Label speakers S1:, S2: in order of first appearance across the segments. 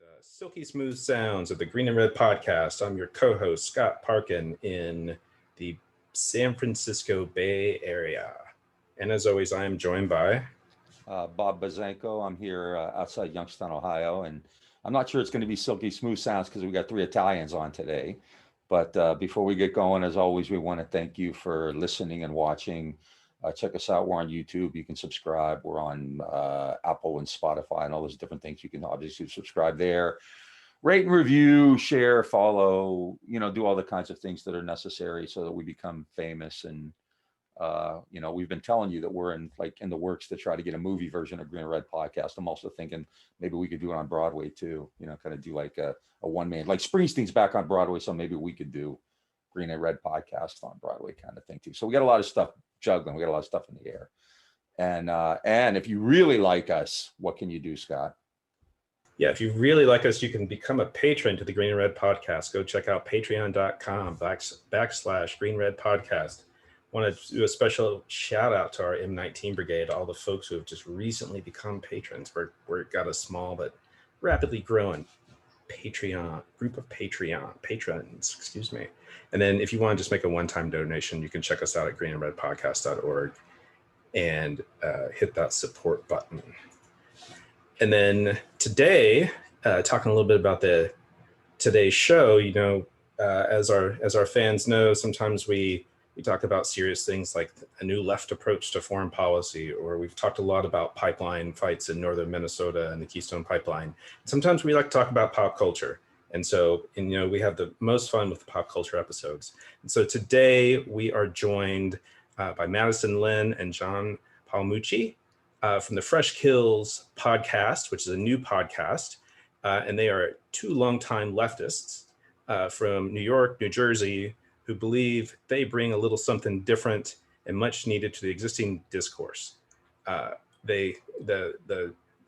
S1: the silky smooth sounds of the Green and Red podcast. I'm your co-host, Scott Parkin, in the San Francisco Bay Area. And as always, I am joined by
S2: Bob Bazanko. I'm here outside Youngstown, Ohio, and I'm not sure it's going to be silky smooth sounds because we got three Italians on today. But before we get going, as always, we want to thank you for listening and watching. Check us out. We're on YouTube. You can subscribe. We're on Apple and Spotify and all those different things. You can obviously subscribe there. Rate and review, share, follow, do all the kinds of things that are necessary so that we become famous. And, we've been telling you that we're in the works to try to get a movie version of Green and Red podcast. I'm also thinking maybe we could do it on Broadway too, kind of do like a one-man, like Springsteen's back on Broadway. So maybe we could do Green and Red podcast on Broadway kind of thing too. So we got a lot of stuff juggling. We got a lot of stuff in the air. And if you really like us, what can you do, Scott?
S1: Yeah, if you really like us, you can become a patron to the Green and Red podcast. Go check out patreon.com/Green Red podcast. Want to do a special shout out to our M19 brigade, all the folks who have just recently become patrons. We're got a small but rapidly growing Patreon group of patrons, excuse me. And then if you want to just make a one-time donation, you can check us out at greenandredpodcast.org and hit that support button. And then today, talking a little bit about today's show, as our fans know, sometimes we talk about serious things like a new left approach to foreign policy, or we've talked a lot about pipeline fights in northern Minnesota and the Keystone Pipeline. Sometimes we like to talk about pop culture. And so, we have the most fun with the pop culture episodes. And so today we are joined by Madison Lynn and John Palmucci from the Fresh Kills podcast, which is a new podcast. And they are two longtime leftists from New York, New Jersey, who believe they bring a little something different and much needed to the existing discourse.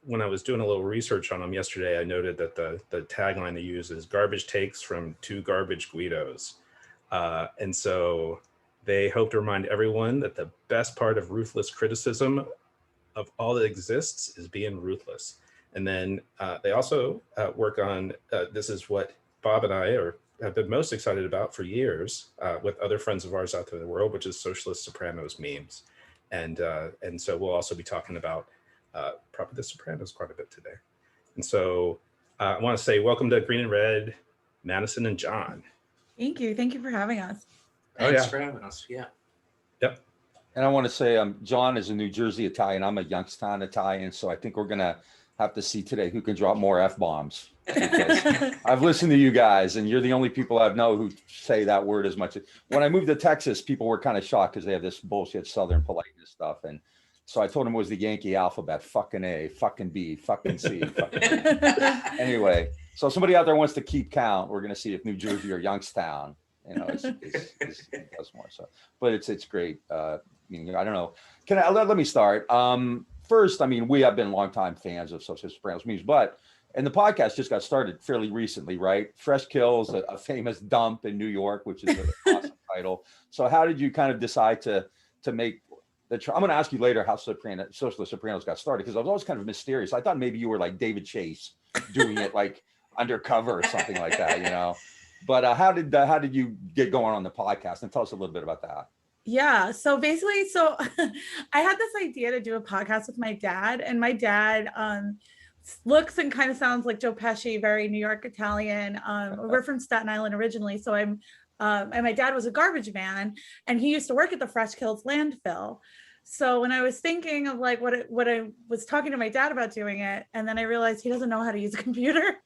S1: When I was doing a little research on them yesterday, I noted that the tagline they use is garbage takes from two garbage guidos. And so they hope to remind everyone that the best part of ruthless criticism of all that exists is being ruthless. And then they also work on, this is what Bob and I have been most excited about for years with other friends of ours out there in the world, which is Socialist Sopranos memes. And so we'll also be talking about probably the Sopranos quite a bit today. And so I want to say welcome to Green and Red, Madison and John.
S3: Thank you for having us.
S4: Thanks for having us. Yeah.
S2: Yep. And I want to say John is a New Jersey Italian. I'm a Youngstown Italian. So I think we're going to have to see today who can drop more F-bombs. I've listened to you guys, and you're the only people I know who say that word as much. When I moved to Texas, people were kind of shocked because they have this bullshit Southern politeness stuff. And so I told them it was the Yankee alphabet: fucking A, fucking B, fucking C. Fucking Anyway, so somebody out there wants to keep count. We're going to see if New Jersey or Youngstown, it does more. So, but it's great. I don't know. Let me start. First, we have been longtime fans of Socialist Sopranos memes, and the podcast just got started fairly recently, right? Fresh Kills, a famous dump in New York, which is an awesome title. So how did you kind of decide to make I'm going to ask you later how Socialist Sopranos got started, because I was always kind of mysterious. I thought maybe you were like David Chase doing it like undercover or something like that, But how did you get going on the podcast? And tell us a little bit about that.
S3: Yeah. So basically, I had this idea to do a podcast with my dad, and my dad looks and kind of sounds like Joe Pesci, very New York Italian. We're from Staten Island originally. So and my dad was a garbage man, and he used to work at the Fresh Kills landfill. So when I was thinking of like what I was talking to my dad about doing it, and then I realized he doesn't know how to use a computer.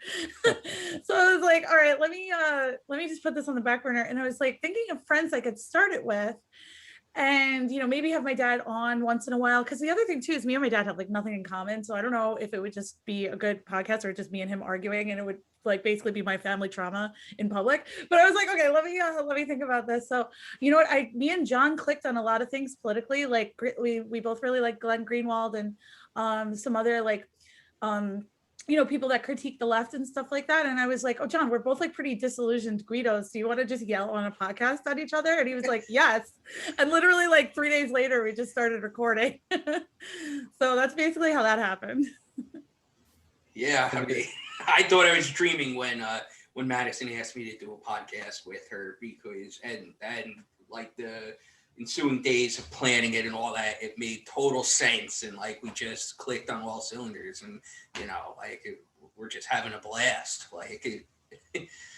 S3: So I was like, all right, let me just put this on the back burner. And I was like thinking of friends I could start it with, and maybe have my dad on once in a while. Because the other thing too is me and my dad have like nothing in common. So I don't know if it would just be a good podcast or just me and him arguing, and it would like basically be my family trauma in public. But I was like, okay, let me think about this. So you know what, me and John clicked on a lot of things politically. Like we both really like Glenn Greenwald and some other like people that critique the left and stuff like that. And I was like, oh, John, we're both like pretty disillusioned guidos. Do you want to just yell on a podcast at each other? And he was like, yes. And literally like 3 days later, we just started recording. So that's basically how that happened.
S4: Yeah, I mean, I thought I was dreaming when Madison asked me to do a podcast with her, because and like the ensuing days of planning it and all that, it made total sense, and like we just clicked on all cylinders, and we're just having a blast.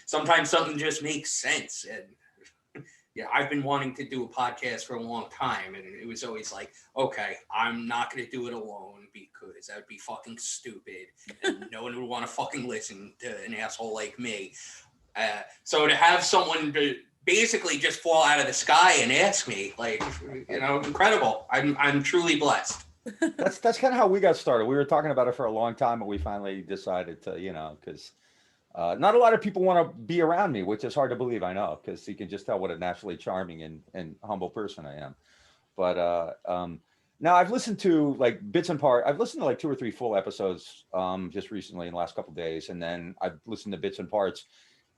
S4: Sometimes something just makes sense, and yeah, I've been wanting to do a podcast for a long time, and it was always like, okay, I'm not going to do it alone because that would be fucking stupid, and no one would want to fucking listen to an asshole like me. So to have someone basically just fall out of the sky and ask me, incredible. I'm truly blessed.
S2: That's kind of how we got started. We were talking about it for a long time, but we finally decided to, because not a lot of people want to be around me, which is hard to believe, I know, because you can just tell what a naturally charming and humble person I am. But now I've listened to like bits and parts. I've listened to like 2 or 3 full episodes just recently in the last couple of days. And then I've listened to bits and parts.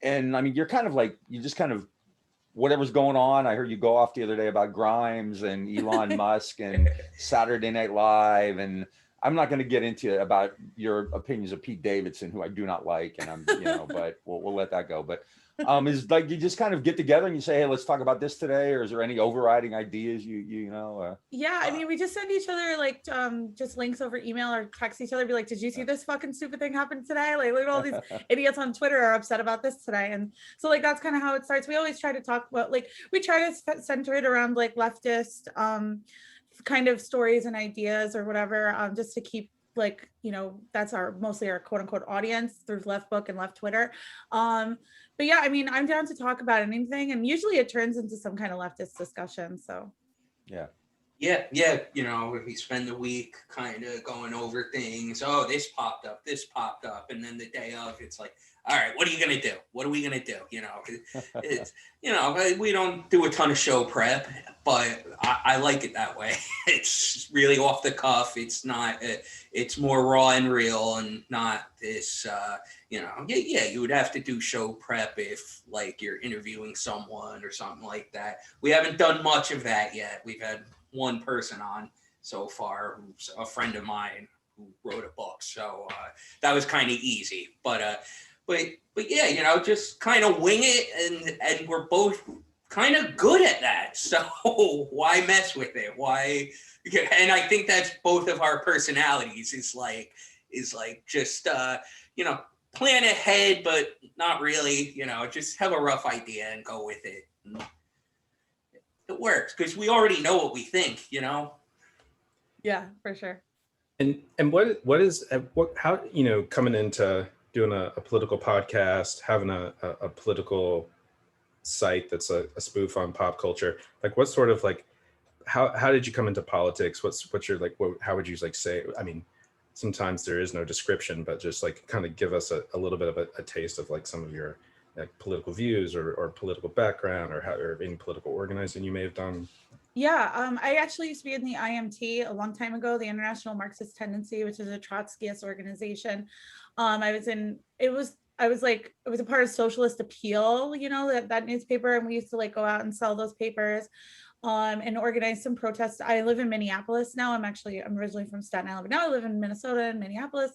S2: And I mean, you're kind of like, you just kind of, whatever's going on. I heard you go off the other day about Grimes and Elon Musk and Saturday Night Live. And I'm not going to get into about your opinions of Pete Davidson, who I do not like. And but we'll let that go. But is like, you just kind of get together and you say, hey, let's talk about this today. Or is there any overriding ideas
S3: Yeah, I mean, we just send each other like just links over email or text each other, be like, did you see this fucking stupid thing happen today? Like, look at all these idiots on Twitter are upset about this today. And so like, that's kind of how it starts. We always try to talk about, like, we try to center it around like leftist kind of stories and ideas or whatever, just to keep like, that's mostly our quote unquote audience through Left Book and Left Twitter. But yeah, I mean, I'm down to talk about anything, and usually it turns into some kind of leftist discussion. So
S4: yeah, we spend the week kind of going over things. Oh, this popped up, and then the day of, it's like, all right, what are you gonna do? What are we gonna do? It's we don't do a ton of show prep, but I like it that way. It's really off the cuff. It's not. It's more raw and real, and not this. You would have to do show prep if like you're interviewing someone or something like that. We haven't done much of that yet. We've had one person on so far, who's a friend of mine who wrote a book, so that was kind of easy. But yeah, just kind of wing it, and we're both kind of good at that. So why mess with it? Why? And I think that's both of our personalities. Is like just plan ahead, but not really. Just have a rough idea and go with it. It works because we already know what we think.
S3: Yeah, for sure.
S1: And how coming into doing a political podcast, having a political site that's a spoof on pop culture, like what sort of like how did you come into politics? What's your like how would you like say? I mean, sometimes there is no description, but just like kind of give us a little bit of a taste of like some of your like political views or political background or any political organizing you may have done.
S3: Yeah, I actually used to be in the IMT a long time ago, the International Marxist Tendency, which is a Trotskyist organization. It was a part of Socialist Appeal, that newspaper, and we used to like go out and sell those papers and organize some protests. I live in Minneapolis now. I'm originally from Staten Island, but now I live in Minnesota and Minneapolis.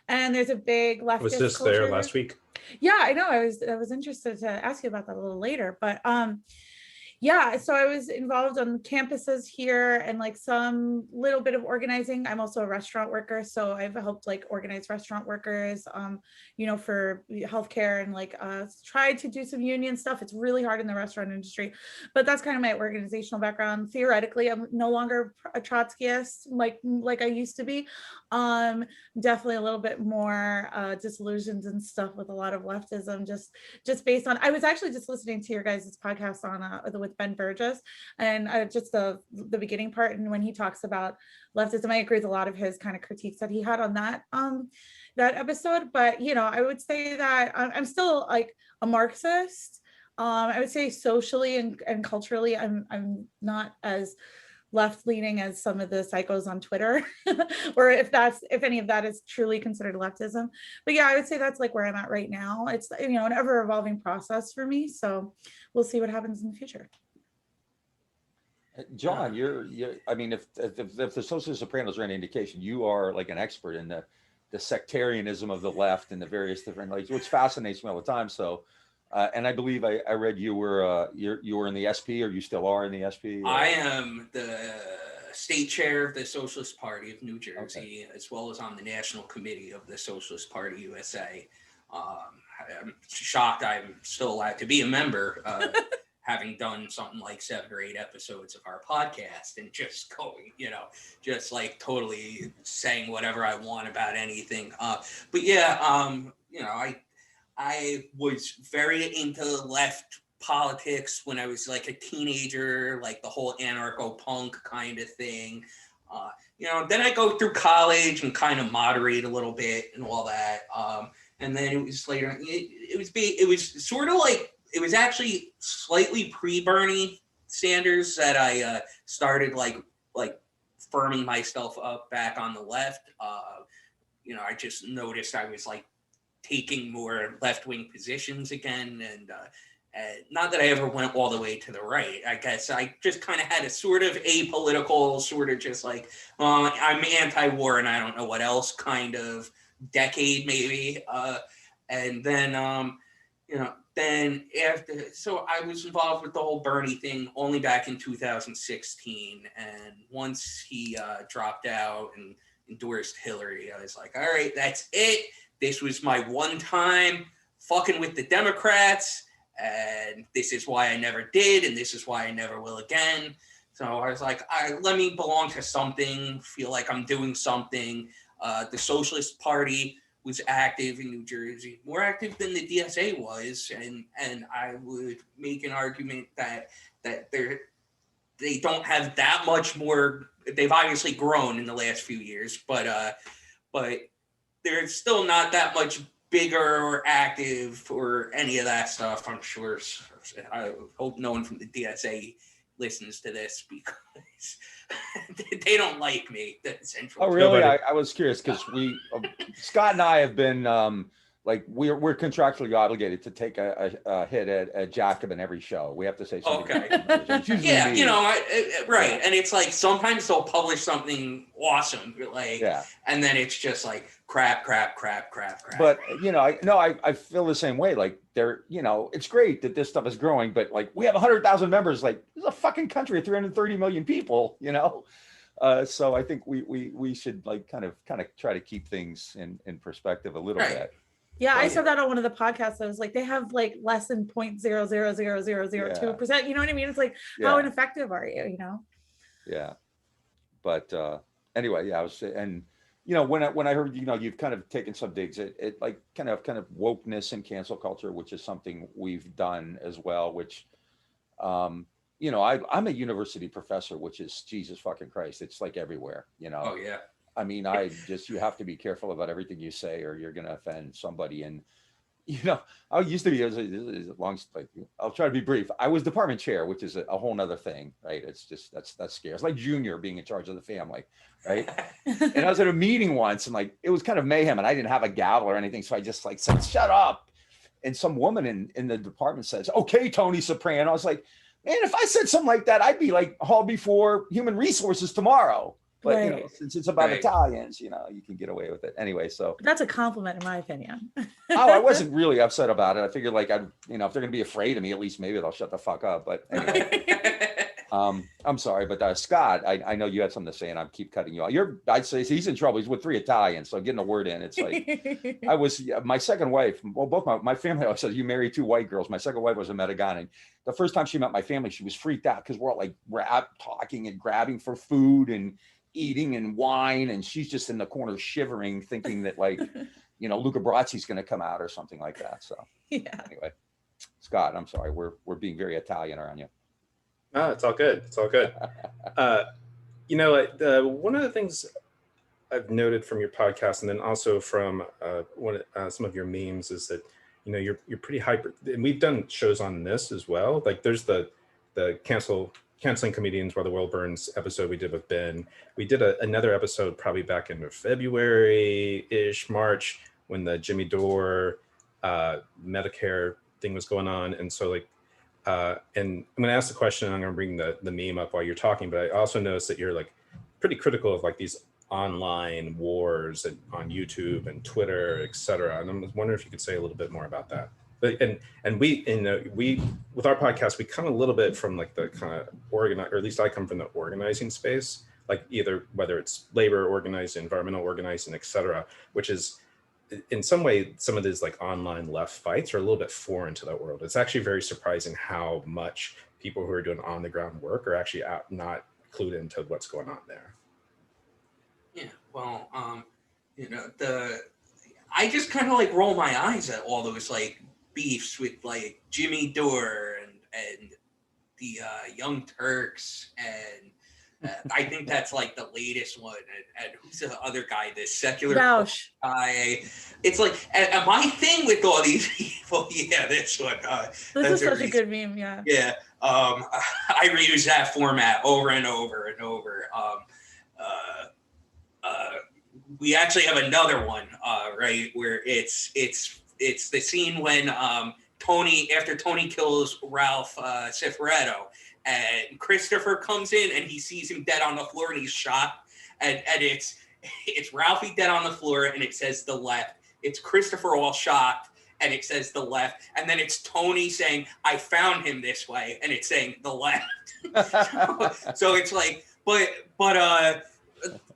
S3: And there's a big leftist.
S1: Was this
S3: culture
S1: there last week?
S3: Yeah, I know. I was interested to ask you about that a little later, but yeah, so I was involved on campuses here and like some little bit of organizing. I'm also a restaurant worker, so I've helped like organize restaurant workers, for healthcare, and like tried to do some union stuff. It's really hard in the restaurant industry, but that's kind of my organizational background. Theoretically, I'm no longer a Trotskyist like I used to be. Definitely a little bit more disillusioned and stuff with a lot of leftism, just based on. I was actually just listening to your guys' podcast on with Ben Burgess, and just the beginning part, and when he talks about leftism, I agree with a lot of his kind of critiques that he had on that episode. But I would say that I'm still like a Marxist. I would say socially and culturally, I'm not as left-leaning as some of the psychos on Twitter, or if any of that is truly considered leftism. But yeah, I would say that's like where I'm at right now. It's an ever-evolving process for me, so we'll see what happens in the future.
S2: John, you're I mean, if the Socialist Sopranos are any indication, you are like an expert in the the sectarianism of the left and the various different, like, which fascinates me all the time. So, and I believe I read you were in the SP, or you still are in the SP?
S4: I am the state chair of the Socialist Party of New Jersey, as well as on the national committee of the Socialist Party USA. I'm shocked I'm still allowed to be a member, having done something like 7 or 8 episodes of our podcast and just going, just like totally saying whatever I want about anything. But yeah, I was very into left politics when I was like a teenager, like the whole anarcho-punk kind of thing. Then I go through college and kind of moderate a little bit and all that. And then it was later, it was sort of like, it was actually slightly pre-Bernie Sanders that I started like firming myself up back on the left. I just noticed I was like taking more left-wing positions again, and not that I ever went all the way to the right. I guess I just kind of had a sort of apolitical, sort of just like, I'm anti-war and I don't know what else kind of decade maybe. And then, then after, so I was involved with the whole Bernie thing only back in 2016. And once he dropped out and endorsed Hillary, I was like, all right, that's it. This was my one time fucking with the Democrats. And this is why I never did. And this is why I never will again. So I was like, let me belong to something, feel like I'm doing something. The Socialist Party was active in New Jersey, more active than the DSA was, and I would make an argument that they don't have that much more. They've obviously grown in the last few years, but they're still not that much bigger or active or any of that stuff. I'm sure. I hope no one from the DSA listens to this because they don't like me.
S2: Oh, really? I was curious because Scott and I have been we're contractually obligated to take a hit at Jacob in every show. We have to say something.
S4: Okay. Yeah, right. And it's like sometimes they'll publish something awesome, and then it's just like crap.
S2: But I feel the same way. Like it's great that this stuff is growing, but like we have 100,000 members. Like this is a fucking country of 330 million people. So I think we should like kind of try to keep things in perspective a little bit.
S3: Yeah, I said that on one of the podcasts. I was like, they have like less than 0.00002%. You know what I mean? It's like, how ineffective are you?
S2: Yeah. But anyway, yeah, I was, and when I heard you've kind of taken some digs at like kind of wokeness and cancel culture, which is something we've done as well. Which, I'm a university professor, which is Jesus fucking Christ. It's like everywhere.
S4: Oh yeah.
S2: I mean, you have to be careful about everything you say or you're going to offend somebody. And, I used to be, I'll try to be brief. I was department chair, which is a whole nother thing, right? It's just, that's scary. It's like junior being in charge of the family, right? And I was at a meeting once and like, it was kind of mayhem and I didn't have a gavel or anything. So I just like said, shut up. And some woman in the department says, okay, Tony Soprano. I was like, man, if I said something like that, I'd be like hauled before human resources tomorrow. But since it's about Italians, you can get away with it anyway. So
S3: that's a compliment, in my opinion.
S2: I wasn't really upset about it. I figured, like, if they're gonna be afraid of me, at least maybe they'll shut the fuck up. But anyway, I'm sorry, but Scott, I know you had something to say, and I keep cutting you off. I'd say he's in trouble. He's with 3 Italians, so getting a word in, it's like my second wife. Well, both my family. I said you married 2 white girls. My second wife was a Medigana. The first time she met my family, she was freaked out because we're all like talking and grabbing for food and eating and wine, and she's just in the corner shivering, thinking that like Luca Brazzi's going to come out or something like that. So anyway, Scott, I'm sorry, we're being very Italian around you.
S1: No, it's all good. It's all good. One of the things I've noted from your podcast, and then also from some of your memes, is that you're pretty hyper. And we've done shows on this as well. Like there's the Canceling Comedians While the World Burns episode we did with Ben. We did another episode probably back in February-ish, March, when the Jimmy Dore Medicare thing was going on. And so and I'm going to ask the question, and I'm going to bring the meme up while you're talking, but I also noticed that you're like pretty critical of like these online wars on YouTube and Twitter, etc. And I'm wondering if you could say a little bit more about that. But and we with our podcast, we come a little bit from like the kind of organize, or at least I come from the organizing space, like either whether it's labor organizing, environmental organizing, etc., which is in some way, some of these like online left fights are a little bit foreign to that world. It's actually very surprising how much people who are doing on the ground work are actually not clued into what's going on there.
S4: Yeah, well, I just kind of like roll my eyes at all those like beefs with like Jimmy Dore and the Young Turks, and I think that's like the latest one. And who's the other guy? This secular
S3: Roush
S4: guy. It's like, and my thing with all these people, yeah, this one.
S3: This is such a good meme, yeah.
S4: Yeah, I reuse that format over and over and over. We actually have another one, right, where it's the scene when after Tony kills Ralph Cifaretto, and Christopher comes in and he sees him dead on the floor and he's shot, and it's Ralphie dead on the floor and it says the left. It's Christopher all shot and it says the left, and then it's Tony saying, "I found him this way," and it's saying the left. so it's like, but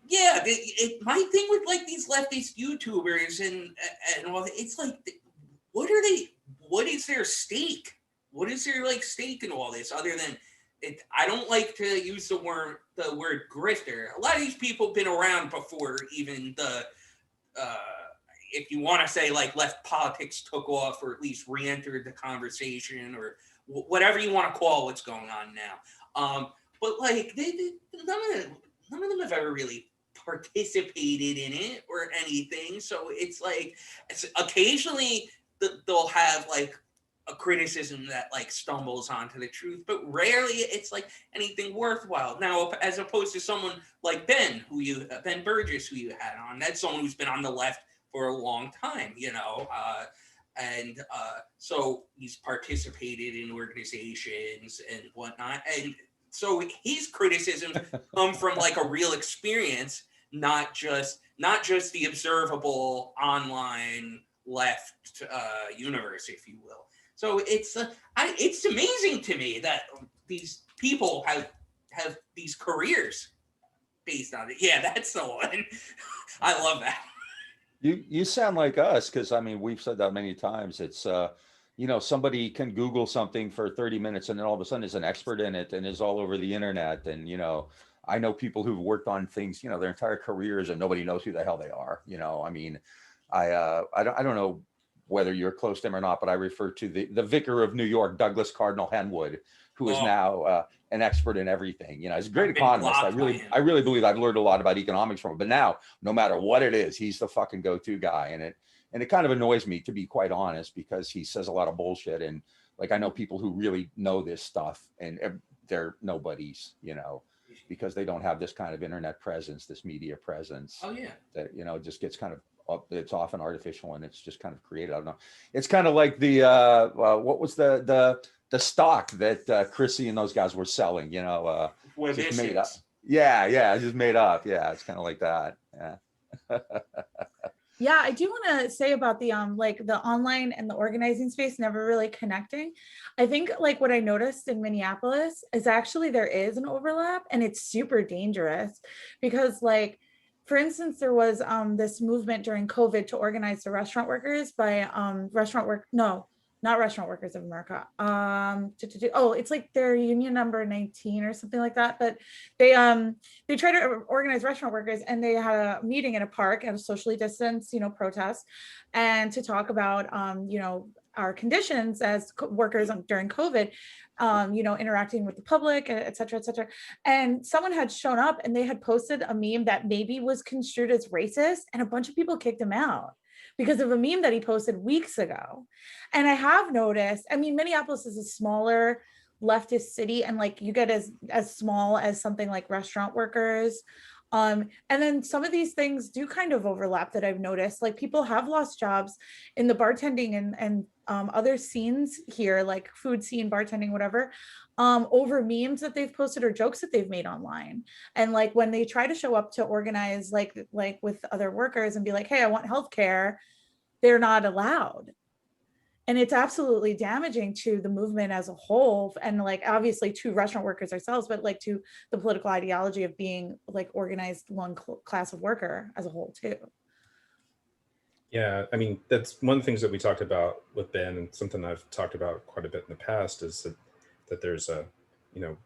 S4: yeah, my thing with like these leftist YouTubers and all, it's like, what is their stake? What is their like stake in all this other than it? I don't like to use the word grifter. A lot of these people have been around before even the if you want to say like left politics took off, or at least re-entered the conversation, or whatever you want to call what's going on now. But like none of them have ever really participated in it or anything. So it's like occasionally they'll have like a criticism that like stumbles onto the truth, but rarely it's like anything worthwhile. Now, as opposed to someone like Ben Burgess, who you had on, that's someone who's been on the left for a long time, and so he's participated in organizations and whatnot, and so his criticisms come from like a real experience, not just the observable online left universe, if you will. So it's amazing to me that these people have these careers based on it. Yeah, that's the one. I love that.
S2: You sound like us, because I mean, we've said that many times. It's somebody can Google something for 30 minutes and then all of a sudden is an expert in it and is all over the internet. And I know people who've worked on things their entire careers and nobody knows who the hell they are. I mean, I don't know whether you're close to him or not, but I refer to the vicar of New York, Douglas Cardinal Henwood, who is now an expert in everything. He's a great economist. I really believe I've learned a lot about economics from him. But now, no matter what it is, he's the fucking go-to guy. And it kind of annoys me, to be quite honest, because he says a lot of bullshit. And like, I know people who really know this stuff and they're nobodies, because they don't have this kind of internet presence, this media presence.
S4: Oh yeah.
S2: That, just gets kind of it's often artificial and it's just kind of created. I don't know. It's kind of like the what was the stock that Chrissy and those guys were selling, just made up. Yeah, just made up. Yeah, it's kind of like that. Yeah.
S3: Yeah, I do want to say about the like the online and the organizing space never really connecting. I think like what I noticed in Minneapolis is actually there is an overlap, and it's super dangerous because, like, for instance, there was this movement during COVID to organize the restaurant workers by not Restaurant Workers of America. It's like their union number 19 or something like that. But they try to organize restaurant workers, and they had a meeting in a park at a socially distanced, protest, and to talk about, our conditions as workers during COVID, interacting with the public, et cetera, et cetera. And someone had shown up and they had posted a meme that maybe was construed as racist, and a bunch of people kicked him out because of a meme that he posted weeks ago. And I have noticed, I mean, Minneapolis is a smaller leftist city, and like you get as small as something like Restaurant Workers, And then some of these things do kind of overlap that I've noticed. Like people have lost jobs in the bartending and other scenes here, like food scene, bartending, whatever, over memes that they've posted or jokes that they've made online. And like when they try to show up to organize like with other workers and be like, hey, I want healthcare, they're not allowed. And it's absolutely damaging to the movement as a whole, and like obviously to restaurant workers ourselves, but like to the political ideology of being like organized one class of worker as a whole too.
S1: Yeah, I mean, that's one of the things that we talked about with Ben, and something I've talked about quite a bit in the past, is that there's a,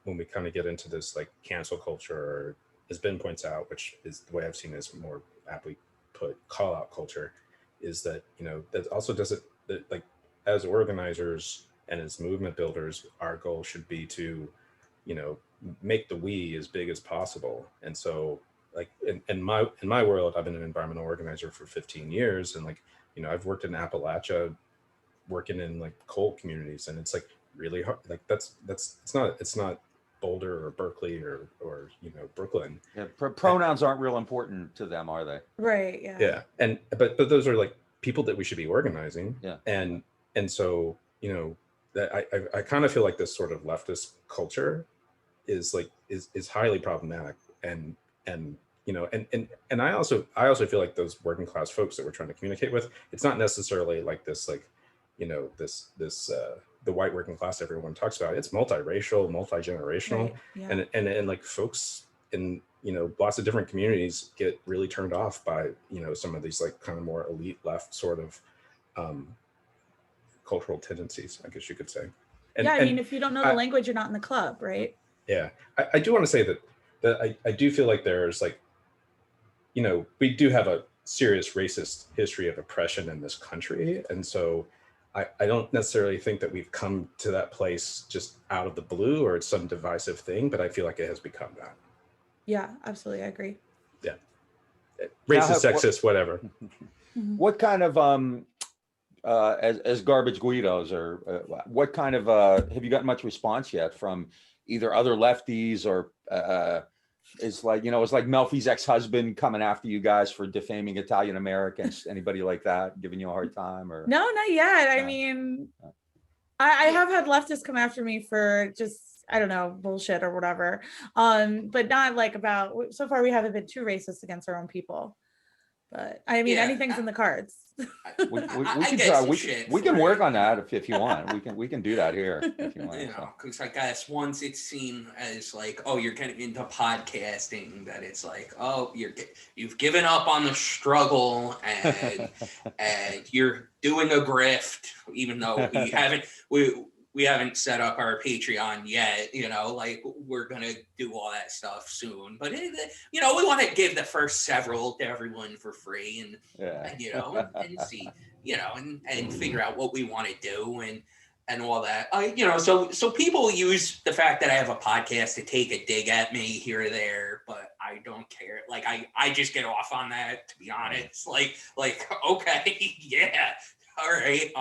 S1: when we kind of get into this like cancel culture, or as Ben points out, which is the way I've seen it, more aptly put, call out culture, is that, that also doesn't, that like, as organizers and as movement builders, our goal should be to, make the we as big as possible. And so like in my world, I've been an environmental organizer for 15 years. And like, I've worked in Appalachia, working in like coal communities, and it's like really hard. Like it's not Boulder or Berkeley or Brooklyn.
S2: Yeah, pronouns aren't real important to them, are they?
S3: Right. Yeah.
S1: Yeah. And, but those are like people that we should be organizing.
S2: Yeah.
S1: And so, that I kind of feel like this sort of leftist culture is like, is highly problematic. And I also feel like those working class folks that we're trying to communicate with, it's not necessarily like this, like, the white working class everyone talks about. It's multiracial, multi-generational. Right. Yeah. And like folks in, lots of different communities get really turned off by, some of these like kind of more elite left sort of, cultural tendencies, I guess you could say.
S3: And, I mean, if you don't know the language, you're not in the club, right?
S1: Yeah, I do want to say that I do feel like there's like, we do have a serious racist history of oppression in this country, and so I don't necessarily think that we've come to that place just out of the blue, or it's some divisive thing, but I feel like it has become that.
S3: Yeah, absolutely, I agree.
S1: Yeah, racist, sexist, whatever.
S2: What kind of as garbage guidos, or what kind of have you gotten much response yet from either other lefties, or it's like, it's like Melfi's ex-husband coming after you guys for defaming Italian Americans? Anybody like that giving you a hard time? Or
S3: no, not yet. I mean, I have had leftists come after me for just, I don't know, bullshit or whatever, but not like about, so far we haven't been too racist against our own people. But I mean, anything's in the cards.
S2: We can try. We can work on that if you want. We can do that here if you want.
S4: Because I guess once it's seen as like, oh, you're getting into podcasting, that it's like, oh, you've given up on the struggle, and you're doing a grift, even though we haven't set up our Patreon yet, like we're going to do all that stuff soon. But, we want to give the first several to everyone for free, and see, and figure out what we want to do and all that. So people use the fact that I have a podcast to take a dig at me here or there, but I don't care. Like, I just get off on that, to be honest. Like, okay, yeah, all right.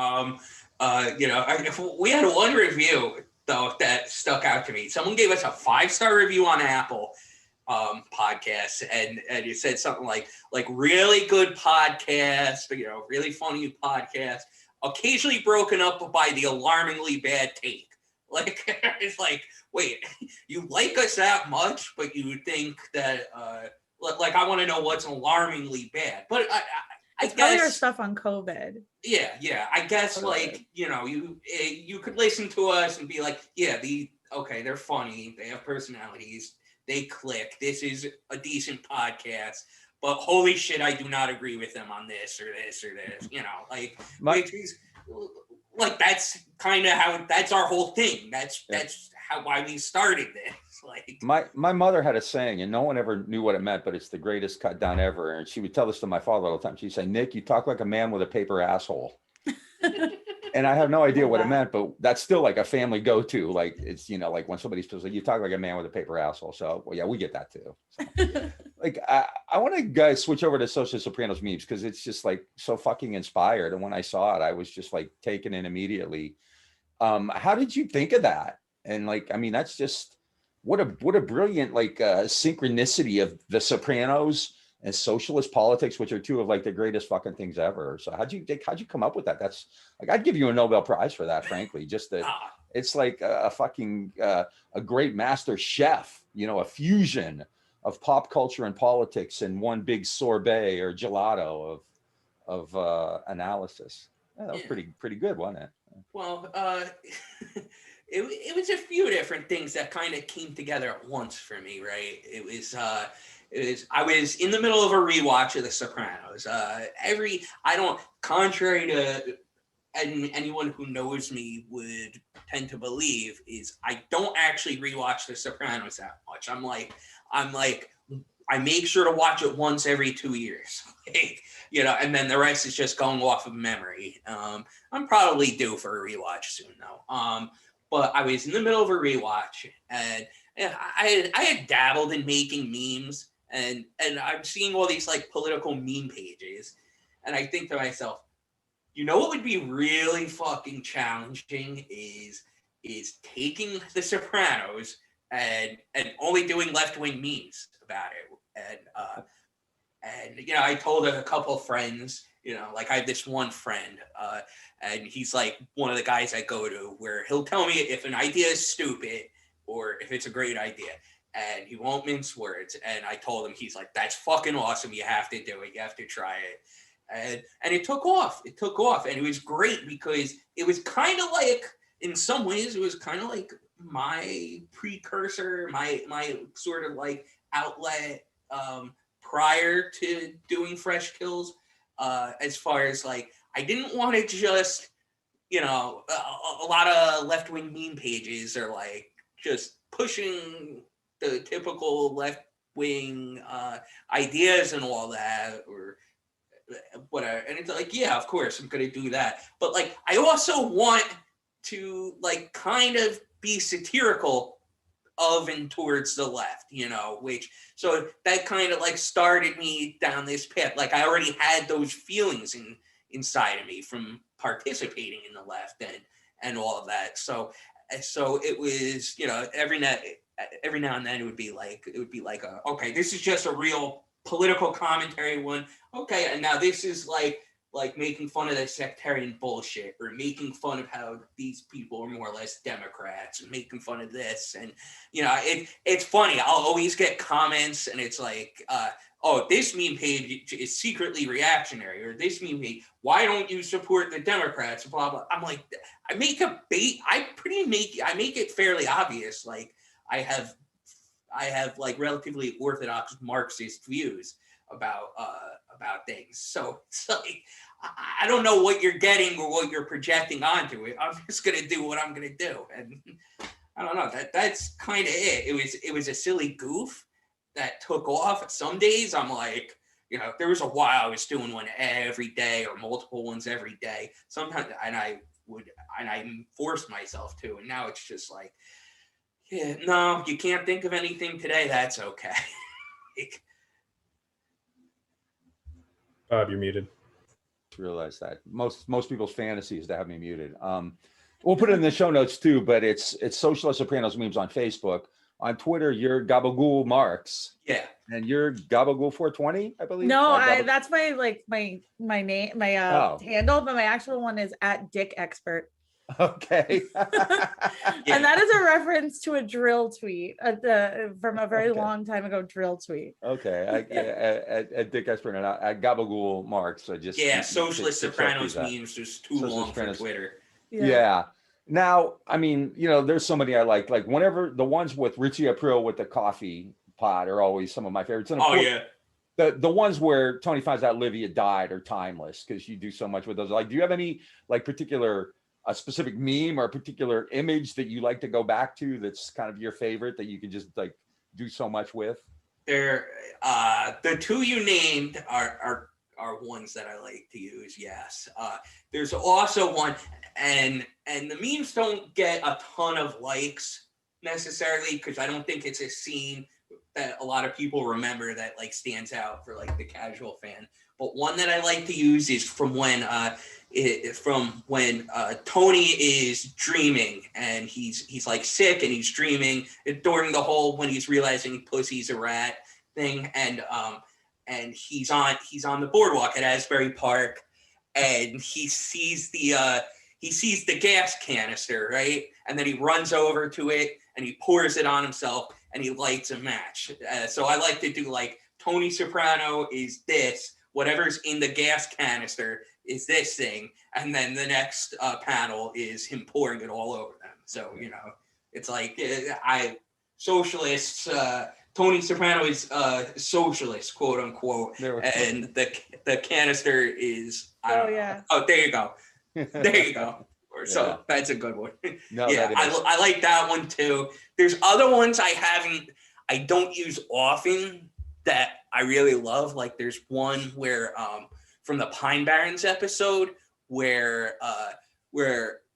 S4: We had one review though that stuck out to me. Someone gave us a 5-star review on Apple podcasts, and it said something like really good podcast, really funny podcast, occasionally broken up by the alarmingly bad take. Like, it's like, wait, you like us that much, but you think that like, I want to know what's alarmingly bad. But I guess
S3: our stuff on COVID.
S4: Yeah. I guess like, you could listen to us and be like, yeah, they're funny. They have personalities. They click. This is a decent podcast. But holy shit, I do not agree with them on this or this or this. That's kind of that's our whole thing. That's why we started this. Like,
S2: my mother had a saying, and no one ever knew what it meant, but it's the greatest cut down ever. And she would tell this to my father all the time. She'd say, "Nick, you talk like a man with a paper asshole." And I have no idea what it meant, but that's still like a family go-to. Like, it's, like when somebody's like, you talk like a man with a paper asshole. So, well, yeah, we get that too. So, like, I want to guys switch over to Socialist Sopranos memes, because it's just like so fucking inspired. And when I saw it, I was just like taken in immediately. How did you think of that? And like, I mean, that's just what a brilliant like synchronicity of The Sopranos and socialist politics, which are two of like the greatest fucking things ever. So how'd you come up with that? That's like, I'd give you a Nobel Prize for that, frankly. Just that it's like a fucking a great master chef, you know, a fusion of pop culture and politics in one big sorbet or gelato of analysis. Yeah, that was pretty good, wasn't it?
S4: Well, it was a few different things that kind of came together at once for me, right? It was I was in the middle of a rewatch of The Sopranos. Contrary to anyone who knows me would tend to believe, is I don't actually rewatch The Sopranos that much. I'm like I make sure to watch it once every 2 years, you know, and then the rest is just going off of memory. I'm probably due for a rewatch soon though. But I was in the middle of a rewatch, and I had dabbled in making memes, and I'm seeing all these like political meme pages, and I think to myself, you know what would be really fucking challenging is taking The Sopranos and only doing left-wing memes about it. And you know, I told a couple of friends, you know, like I have this one friend, and he's like one of the guys I go to where he'll tell me if an idea is stupid or if it's a great idea, and he won't mince words. And I told him, he's like, that's fucking awesome. You have to do it. You have to try it. And it took off. It took off. And it was great because it was kind of like, in some ways, it was kind of like my precursor, my sort of like outlet prior to doing Fresh Kills, as far as like, I didn't want to just, you know, a lot of left-wing meme pages are like just pushing the typical left-wing ideas and all that, or whatever. And it's like, yeah, of course I'm going to do that. But like, I also want to like kind of be satirical of and towards the left, you know, which, so that kind of like started me down this path. Like I already had those feelings inside of me from participating in the left and all of that. So it was, you know, every now and then it would be like okay, this is just a real political commentary one. Okay, and now this is like making fun of the sectarian bullshit, or making fun of how these people are more or less Democrats, and making fun of this. And, you know, it's funny. I'll always get comments, and it's like, oh, this meme page is secretly reactionary, or this meme page, why don't you support the Democrats, blah, blah. I'm like, I make it fairly obvious. Like I have like relatively orthodox Marxist views about things. So it's like, I don't know what you're getting or what you're projecting onto it. I'm just going to do what I'm going to do. And I don't know, that's kind of it. It was a silly goof that took off. Some days I'm like, you know, there was a while I was doing one every day or multiple ones every day. Sometimes, and I forced myself to, and now it's just like, yeah, no, you can't think of anything today. That's okay.
S1: Bob, you're muted.
S2: Realize that most people's fantasy is to have me muted. We'll put it in the show notes too, but it's Socialist Sopranos memes on Facebook. On Twitter, you're Gabagool Marks.
S4: Yeah.
S2: And you're Gabagool 420, I believe.
S3: No, that's my name, my handle, but my actual one is @DickExpert.
S2: Okay.
S3: And that is a reference to a drill tweet from a very long time ago drill tweet.
S2: Okay. At Dick Expert and at Gabagool Marks. So just
S4: Socialist Sopranos memes just too long for Twitter.
S2: Yeah. Now, I mean, you know, there's so many I like whenever the ones with Richie April with the coffee pot are always some of my favorites. And of course, the ones where Tony finds out Livia died are timeless because you do so much with those. Like, do you have any like particular a specific meme or a particular image that you like to go back to that's kind of your favorite that you can just like do so much with?
S4: The two you named are ones that I like to use. Yes. There's also one, and the memes don't get a ton of likes necessarily because I don't think it's a scene that a lot of people remember that like stands out for like the casual fan. But one that I like to use is from when from when Tony is dreaming and he's like sick and he's dreaming during the whole when he's realizing pussy's a rat thing, and he's on the boardwalk at Asbury Park, and he sees the gas canister, right, and then he runs over to it and he pours it on himself and he lights a match. So I like to do like Tony Soprano is this, whatever's in the gas canister is this thing, and then the next panel is him pouring it all over them. So, you know, it's like socialists, Tony Soprano is socialist, quote unquote, and the canister is, oh, there you go. There you go. So that's a good one.
S2: No,
S4: yeah, I like that one too. There's other ones I don't use often that I really love. Like there's one where from the Pine Barrens episode where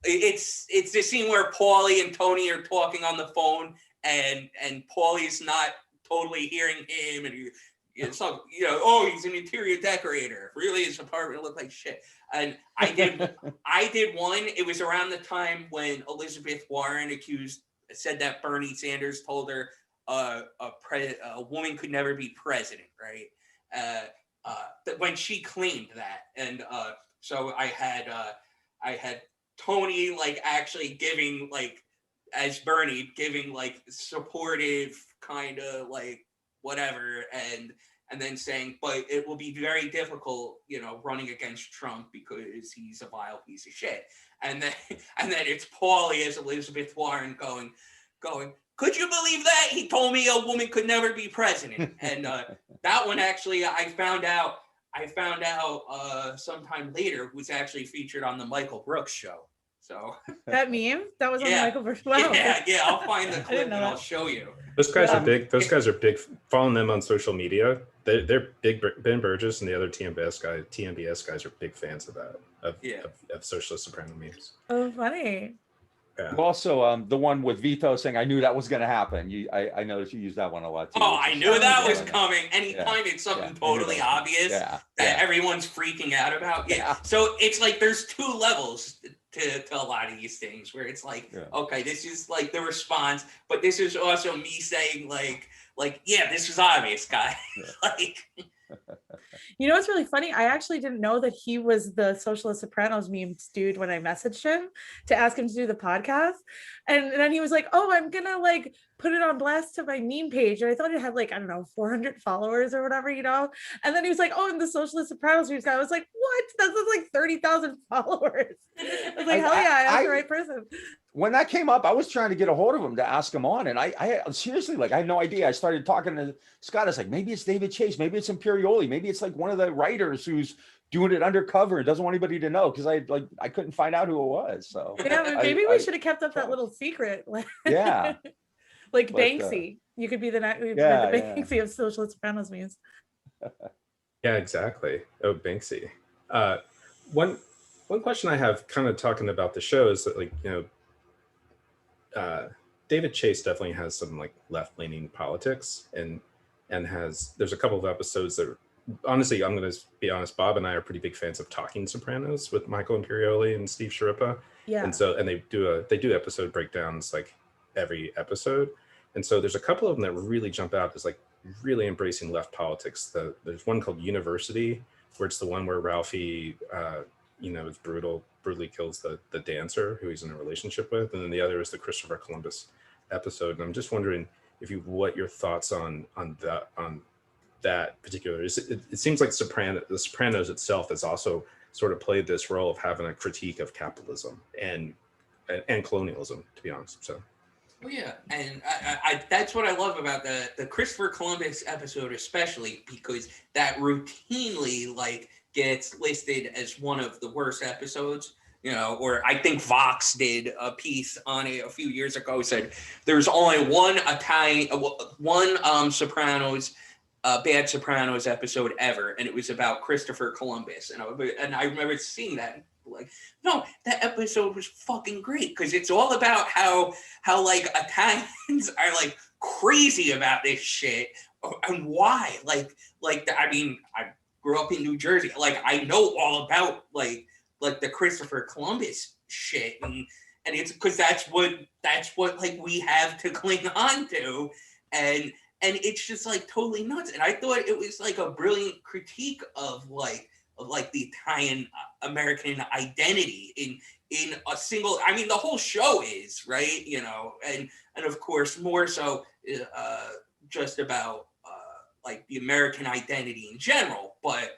S4: it's the scene where Paulie and Tony are talking on the phone and Paulie's not totally hearing him, and it's like, you know, oh, he's an interior decorator. Really, his apartment looked like shit. And I did one. It was around the time when Elizabeth Warren said that Bernie Sanders told her a woman could never be president, right? When she claimed that, and so I had Tony like actually giving like as Bernie giving like supportive kind of like whatever, and then saying, but it will be very difficult, you know, running against Trump because he's a vile piece of shit. And then it's Paulie as Elizabeth Warren going, could you believe that? He told me a woman could never be president. And that one actually, I found out sometime later was actually featured on the Michael Brooks show. So
S3: that meme that was on Michael Brooks. Wow.
S4: Yeah. I'll find the clip and I'll show you.
S1: Those guys are big. Those guys are big. Following them on social media, they're big. Ben Burgess and the other TMBS guys are big fans of that. Of Socialist Soprano memes.
S3: Oh, funny.
S1: Yeah.
S2: Also, the one with Vito saying, "I knew that was going to happen." I noticed you use that one a lot too.
S4: Oh, I knew that was coming. Anytime it's something totally obvious that everyone's freaking out about. Yeah. So it's like there's two levels to a lot of these things where it's like, okay, this is like the response, but this is also me saying like, this is obvious, guy. Like.
S3: You know what's really funny? I actually didn't know that he was the Socialist Sopranos memes dude when I messaged him to ask him to do the podcast. And then he was like, oh, I'm gonna like put it on blast to my meme page. And I thought it had like, I don't know, 400 followers or whatever, you know? And then he was like, oh, and the Socialist Sopranos memes guy. I was like, what? That's like 30,000 followers. I was like, hell yeah, I asked the right person.
S2: When that came up, I was trying to get a hold of him to ask him on. And I seriously, like, I had no idea. I started talking to Scott. I was like, maybe it's David Chase. Maybe it's Imperioli. Maybe it's like one of the writers who's doing it undercover and doesn't want anybody to know. Cause I couldn't find out who it was. So
S3: yeah, maybe we should have kept up that little secret.
S2: Yeah.
S3: Like Banksy. You could be the Banksy of Socialist Sopranos memes.
S1: Yeah, exactly. Oh, Banksy. One question I have kind of talking about the show is that, like, you know, David Chase definitely has some like left-leaning politics and there's a couple of episodes that honestly, I'm going to be honest, Bob and I are pretty big fans of Talking Sopranos with Michael Imperioli and Steve Sciarippa. Yeah. And so, and they do episode breakdowns like every episode. And so there's a couple of them that really jump out as like really embracing left politics. There's one called University, where it's the one where Ralphie, is brutally kills the dancer who he's in a relationship with. And then the other is the Christopher Columbus episode. And I'm just wondering what your thoughts on that particular is. It seems like the Sopranos itself has also sort of played this role of having a critique of capitalism and colonialism, to be honest. So.
S4: Oh yeah, and I that's what I love about the Christopher Columbus episode, especially because that routinely like gets listed as one of the worst episodes. You know, or I think Vox did a piece on it a few years ago, said there's only one Sopranos, bad Sopranos episode ever, and it was about Christopher Columbus, and I remember seeing that. Like, no, that episode was fucking great because it's all about how like Italians are like crazy about this shit and why. Like I mean, I grew up in New Jersey. Like I know all about like like the Christopher Columbus shit, and it's because that's what like we have to cling on to, and it's just like totally nuts. And I thought it was like a brilliant critique of the Italian American identity in a single. I mean, the whole show is right, and of course more so just about like the American identity in general, but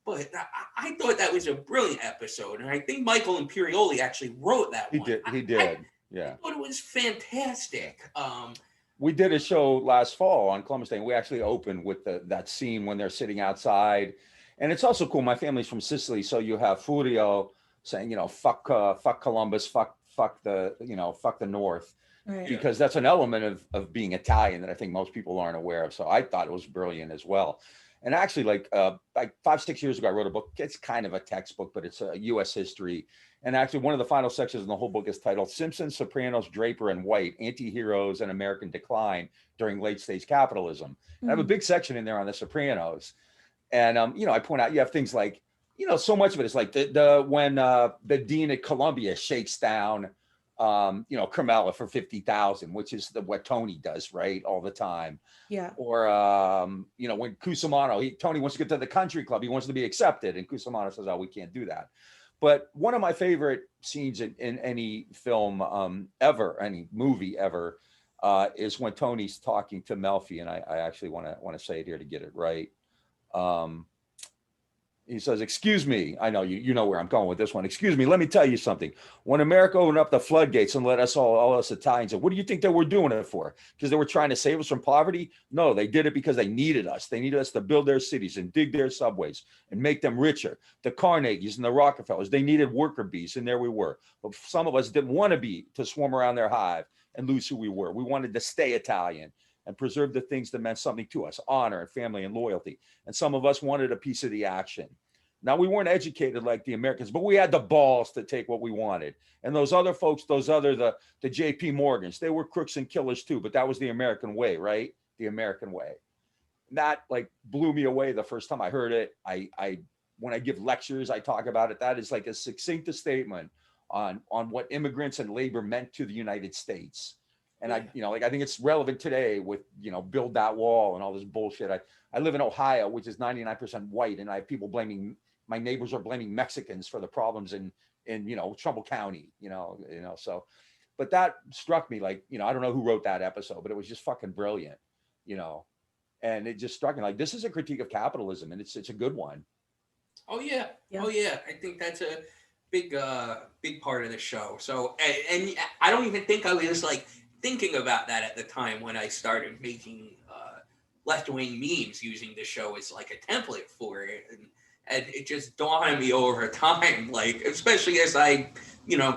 S4: but I thought that was a brilliant episode, and I think Michael Imperioli actually wrote that one.
S2: He did. Yeah.
S4: I thought it was fantastic.
S2: We did a show last fall on Columbus Day, and we actually opened with that scene when they're sitting outside. And it's also cool. My family's from Sicily, so you have Furio saying, fuck Columbus, fuck the North.
S3: Right.
S2: Because that's an element of being Italian that I think most people aren't aware of. So I thought it was brilliant as well. And actually, like 5-6 years ago, I wrote a book. It's kind of a textbook, but it's a U.S. history. And actually, one of the final sections in the whole book is titled "Simpson, Sopranos, Draper, and White: Anti-Heroes and American Decline During Late-Stage Capitalism." Mm-hmm. I have a big section in there on the Sopranos. And, I point out you have things like, so much of it is like when the dean at Columbia shakes down Carmela for 50,000, which is what Tony does, right, all the time.
S3: Yeah.
S2: Or when Cusimano, Tony wants to get to the country club, he wants to be accepted, and Cusimano says, "Oh, we can't do that." But one of my favorite scenes in any film ever, any movie ever, is when Tony's talking to Melfi, and I actually want to say it here to get it right. He says, "Excuse me, I know you know where I'm going with this one. Excuse me, let me tell you something. When America opened up the floodgates and let us all us Italians in, what do you think they were doing it for? Because they were trying to save us from poverty? No, they did it because they needed us. They needed us to build their cities and dig their subways and make them richer. The Carnegies and the Rockefellers, they needed worker bees, and there we were. But some of us didn't want to swarm around their hive and lose who we were. We wanted to stay Italian and preserve the things that meant something to us, honor and family and loyalty. And some of us wanted a piece of the action. Now, we weren't educated like the Americans, but we had the balls to take what we wanted. And those other folks, the JP Morgans, they were crooks and killers too, but that was the American way, right? The American way. That like blew me away the first time I heard it. When I give lectures, I talk about it. That is like a succinct statement on what immigrants and labor meant to the United States. And I think it's relevant today with, build that wall and all this bullshit. I live in Ohio, which is 99% white. And I have people my neighbors are blaming Mexicans for the problems in Trumbull County, so, but that struck me like, I don't know who wrote that episode, but it was just fucking brilliant, and it just struck me like, this is a critique of capitalism, and it's a good one.
S4: Oh yeah. Oh yeah. I think that's a big part of the show. So, and I don't even think I was like thinking about that at the time when I started making left-wing memes using the show as like a template for it, and it just dawned on me over time, like especially as I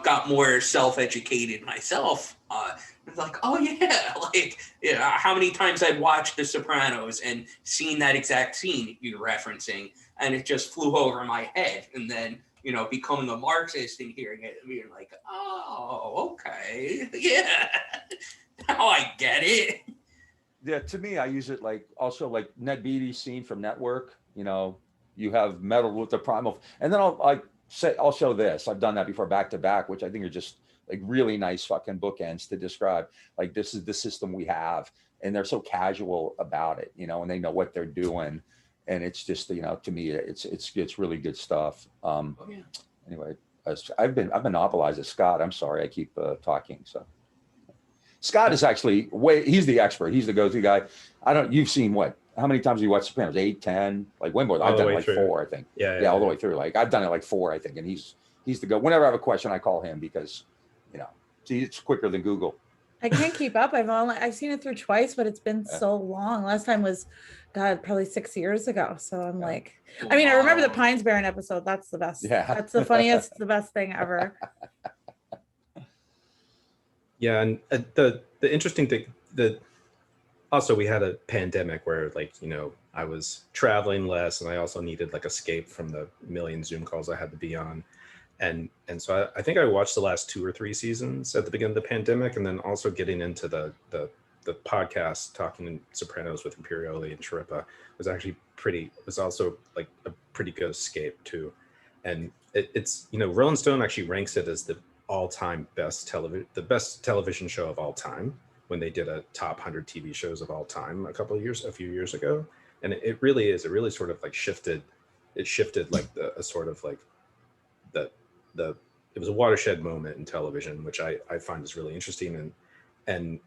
S4: got more self-educated myself, it's like, oh yeah, like how many times I'd watched The Sopranos and seen that exact scene you're referencing, and it just flew over my head, and then becoming a Marxist and hearing it and being like, oh, okay, yeah, now I get it.
S2: Yeah, to me, I use it like also like Ned Beatty's scene from Network. You have meddled with the primal, and then I'll show this. I've done that before back to back, which I think are just like really nice fucking bookends to describe. Like, this is the system we have, and they're so casual about it, and they know what they're doing, and it's just to me it's really good stuff. Anyway, I've monopolized it. Scott, I'm sorry, I keep talking. So Scott is actually he's the expert. He's the go-to guy. You've seen what? How many times have you watched Sopranos? 8, 10, like way more. I've done it like 4, I think. Yeah, all the way through. Like I've done it like 4, I think. And he's the go. Whenever I have a question, I call him because, it's quicker than Google.
S3: I can't keep up. I've seen it through twice, but it's been so long. Last time was, God, probably 6 years ago. So I'm like, I mean, I remember the Pines Barren episode. That's the best. Yeah. That's the funniest, the best thing ever.
S1: Yeah, and the interesting thing also we had a pandemic where I was traveling less, and I also needed like escape from the million Zoom calls I had to be on, and so I think I watched the last 2 or 3 seasons at the beginning of the pandemic, and then also getting into the podcast, talking in Sopranos with Imperioli and Sharippa was also like a pretty good escape too. and it's Rolling Stone actually ranks it as the all-time best television show of all time when they did a top 100 TV shows of all time a few years ago, and it really sort of like shifted like a sort of like it was a watershed moment in television, which I find is really interesting, and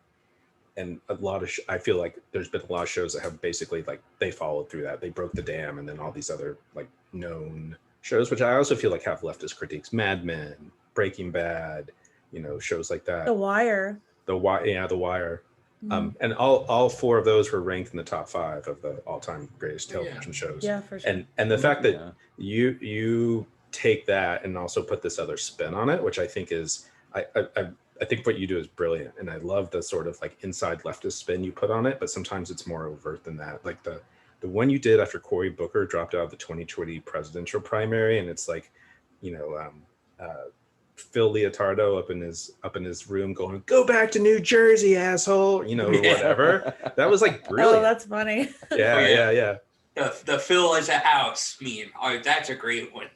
S1: a lot of I feel like there's been a lot of shows that have basically like they followed through that, they broke the dam, and then all these other like known shows, which I also feel like have leftist critiques, Mad Men, Breaking Bad, shows like that.
S3: The Wire.
S1: The Wire. And all four of those were ranked in the top 5 of the all-time greatest television shows.
S3: Yeah, for sure.
S1: And the fact that you take that and also put this other spin on it, which I think is I think what you do is brilliant, and I love the sort of like inside leftist spin you put on it. But sometimes it's more overt than that. Like the one you did after Cory Booker dropped out of the 2020 presidential primary, and it's like, Phil Leotardo up in his room going, "Go back to New Jersey, asshole," or whatever. That was like brilliant.
S3: Oh, that's funny.
S1: Yeah.
S4: The Phil is a house meme. Oh, that's a great one.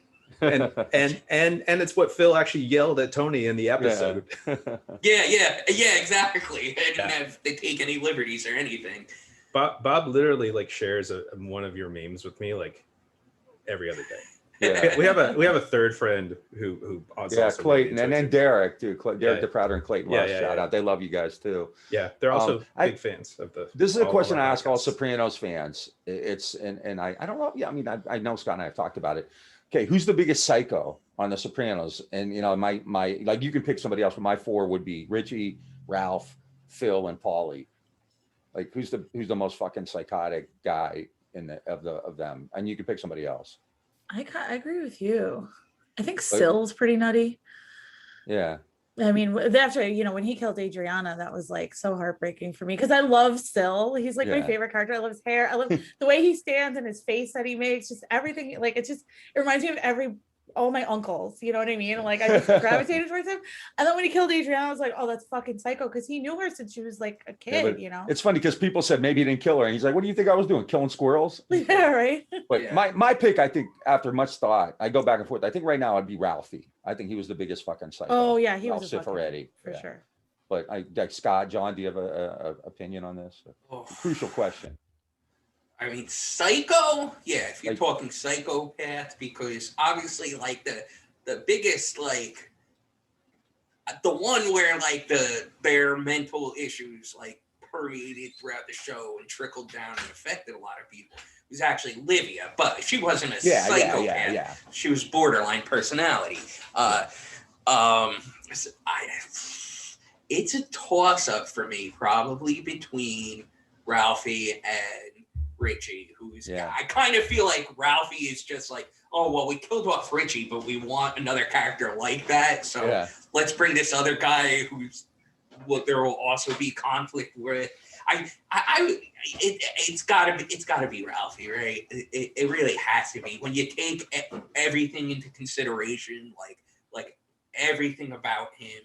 S1: And it's what Phil actually yelled at Tony in the episode.
S4: Yeah, exactly. I didn't have to take any liberties or anything.
S1: Bob literally like shares one of your memes with me like every other day. Yeah, we have a third friend who also
S2: Clayton, and then Derek too. Derek DeProuder and Clayton. Shout out. They love you guys too.
S1: Yeah, they're also big fans of the.
S2: This is a question I ask all Sopranos fans. It's and I don't know. Yeah, I mean I know Scott and I have talked about it. Okay, who's the biggest psycho on the Sopranos? And my like you can pick somebody else, but my 4 would be Richie, Ralph, Phil, and Paulie. Like who's the most fucking psychotic guy of them? And you can pick somebody else.
S3: I agree with you. I think Sill's pretty nutty.
S2: Yeah.
S3: I mean, after when he killed Adriana, that was like so heartbreaking for me because I love Sill. He's like my favorite character. I love his hair. I love the way he stands and his face that he makes. Just everything. Like it reminds me of all my uncles. You know what I mean? Like I just gravitated towards him. And then when he killed Adriana, I was like, oh, that's fucking psycho because he knew her since she was like a kid.
S2: It's funny because people said maybe he didn't kill her, and he's like, what do you think I was doing? Killing squirrels?
S3: Yeah, right.
S2: But my pick, I think, after much thought, I go back and forth. I think right now I'd be Ralphie. I think he was the biggest fucking psycho.
S3: Oh yeah, he
S2: Ralph
S3: was a
S2: Cifaretti
S3: for sure.
S2: But Scott, John, do you have a opinion on this? Crucial question.
S4: I mean, psycho. Yeah, if you're talking psychopath, because obviously, like the biggest, like the one where like their mental issues like permeated throughout the show and trickled down and affected a lot of people was actually Livia, but she wasn't a psychopath. Yeah. She was borderline personality. It's a toss-up for me, probably between Ralphie and Richie, I kind of feel like Ralphie is just like, oh, well, we killed off Richie, but we want another character like that. So let's bring this other guy there will also be conflict with. It's gotta be Ralphie, right? It really has to be. When you take everything into consideration, like everything about him,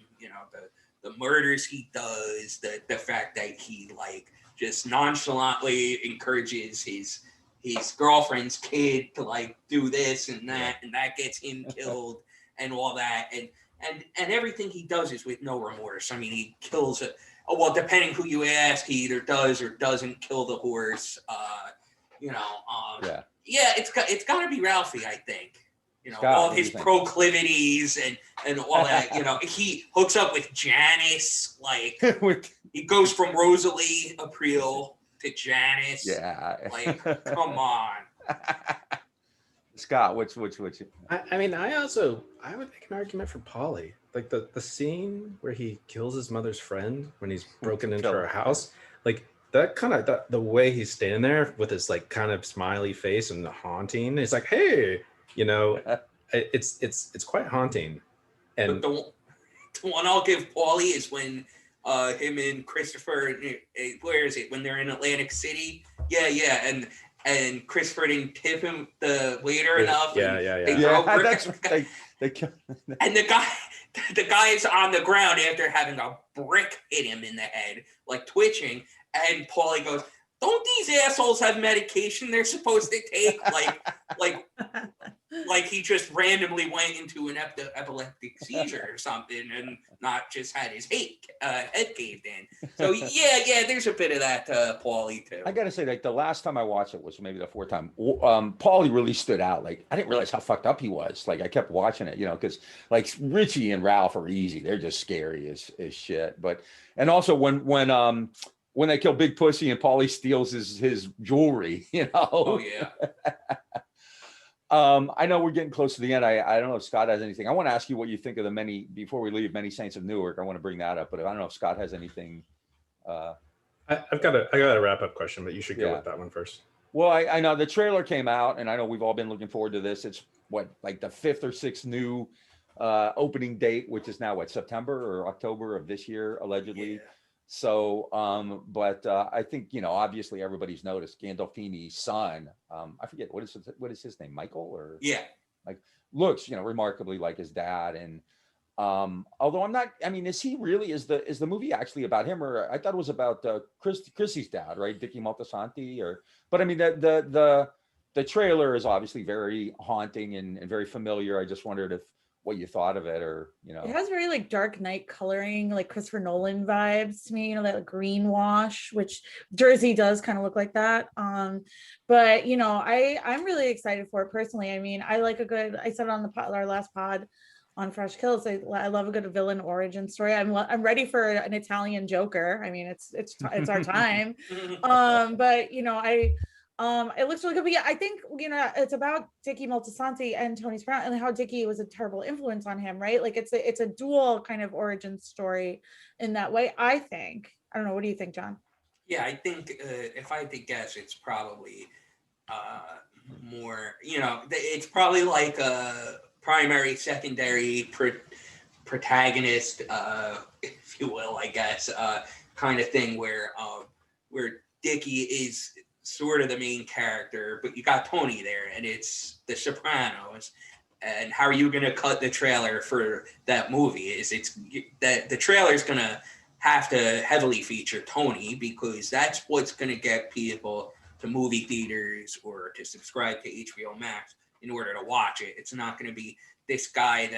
S4: the murders he does, the fact that he like just nonchalantly encourages his girlfriend's kid to like do this and that gets him killed and all that, and everything he does is with no remorse. I mean, he kills depending who you ask, he either does or doesn't kill the horse. It's got to be Ralphie, I think. All his proclivities and all that. He hooks up with Janice. Like he goes from Rosalie April to Janice.
S2: Yeah.
S4: Like, come on.
S2: Scott, which?
S1: I mean, I would make an argument for Paulie. Like the scene where he kills his mother's friend when he's broken into her house. Like that kind of the way he's standing there with his like kind of smiley face and the haunting. It's like, hey. It's quite haunting. And
S4: the one I'll give Paulie is when him and Christopher, where is it? When they're in Atlantic City. Yeah. And Christopher didn't tip him the waiter enough.
S1: Yeah.
S2: That's right.
S4: And the guy is on the ground after having a brick hit him in the head, like twitching. And Paulie goes, "Don't these assholes have medication they're supposed to take?" Like like he just randomly went into an epileptic seizure or something and not just had his head caved in. So yeah, there's a bit of that Paulie too.
S2: I gotta say, like the last time I watched it was maybe the fourth time. Paulie really stood out. Like I didn't realize how fucked up he was. Like I kept watching it, you know, because like Richie and Ralph are easy. They're just scary as shit. But and also when they kill Big Pussy and Paulie steals his jewelry, you know.
S4: Oh yeah.
S2: I know we're getting close to the end. I don't know if Scott has anything. I want to ask you what you think of the before we leave, Many Saints of Newark. I want to bring that up, but I don't know if Scott has anything.
S1: I got a wrap up question, but you should go with that one first.
S2: Well, I know the trailer came out, and I know we've all been looking forward to this. It's like the 5th or 6th new opening date, which is now September or October of this year, allegedly.
S4: Yeah.
S2: So, but I think, you know, obviously everybody's noticed Gandolfini's son. I forget what is his name, Michael, or like looks, you know, remarkably like his dad. And although is he really, is the movie actually about him, or I thought it was about Chrissy's dad, right, Dickie Moltisanti, but I mean the trailer is obviously very haunting and very familiar. I just wondered what you thought of it, or you know,
S3: it has very like Dark Knight coloring, like Christopher Nolan vibes to me, you know, that green wash, which Jersey does kind of look like that. But you know, I'm really excited for it personally. I mean, I said it on our last pod on Fresh Kills, I love a good villain origin story. I'm ready for an Italian Joker. I mean, it's our time. But you know, it looks really good. But yeah, I think, you know, it's about Dickie Moltisanti and Tony Soprano and how Dickie was a terrible influence on him, right? Like it's a dual kind of origin story in that way, I think. I don't know. What do you think, John?
S4: Yeah, I think if I had to guess, it's probably more, you know, it's probably like a primary, secondary protagonist, if you will, I guess, kind of thing where Dickie is sort of the main character, but you got Tony there, and it's the Sopranos. And how are you going to cut the trailer for that movie? The trailer is going to have to heavily feature Tony, because that's what's going to get people to movie theaters or to subscribe to HBO Max in order to watch it. It's not going to be this guy